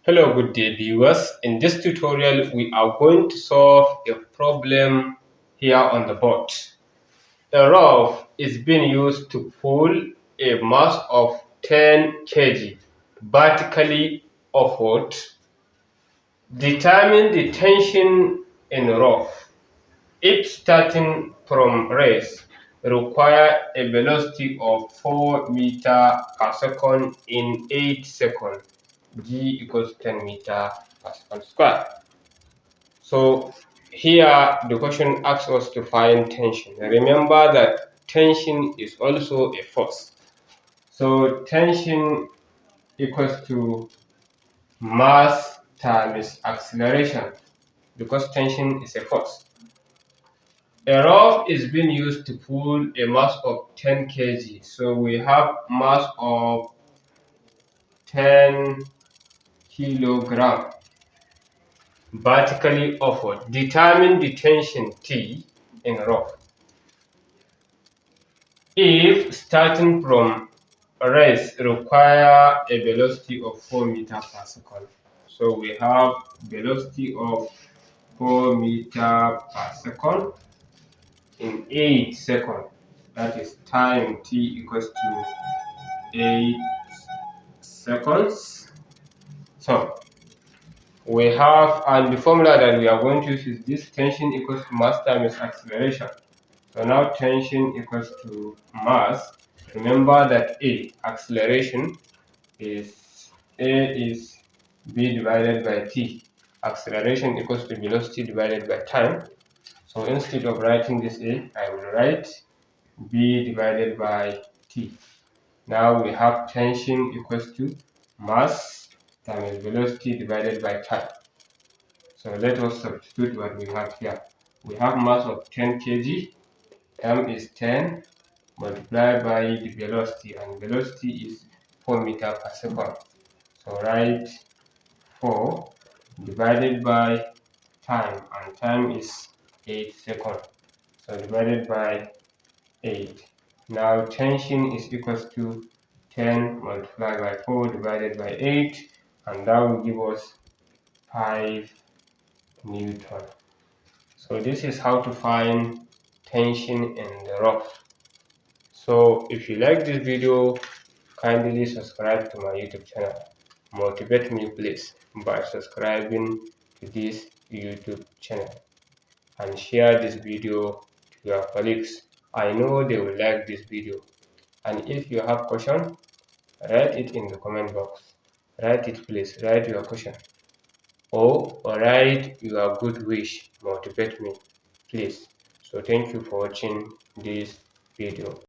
Hello, good day viewers. In this tutorial, we are going to solve a problem here on the board. A rope is being used to pull a mass of 10 kg vertically upward. Determine the tension in rope. If starting from rest, require a velocity of 4 meter per second in 8 seconds. G equals 10 meter per second square. So here the question asks us to find tension. Remember that tension is also a force. So tension equals to mass times acceleration because tension is a force. A rope is being used to pull a mass of 10 kg. So we have mass of 10 kilogram vertically upward. Determine the tension T in rope. If starting from rest require a velocity of 4 meters per second. So we have velocity of 4 meters per second in 8 seconds. That is time T equals to 8 seconds. So we have, and the formula that we are going to use is this: tension equals to mass times acceleration. So now tension equals to mass. Remember that acceleration is B divided by T. Acceleration equals to velocity divided by time. So instead of writing this I will write B divided by T. Now we have tension equals to mass times velocity divided by time. So let us substitute what we have here. We have mass of 10 kg, m is 10 multiplied by the velocity, and velocity is 4 meter per second. So write 4 divided by time, and time is 8 seconds. So divided by 8. Now tension is equals to 10 multiplied by 4 divided by 8, and that will give us 5 Newton. So this is how to find tension in the rope. So if you like this video, kindly subscribe to my YouTube channel. Motivate me please by subscribing to this YouTube channel and share this video to your colleagues. I know they will like this video. And if you have question, write it in the comment box. Write it please, write your question. Or write your good wish, motivate me please. So thank you for watching this video.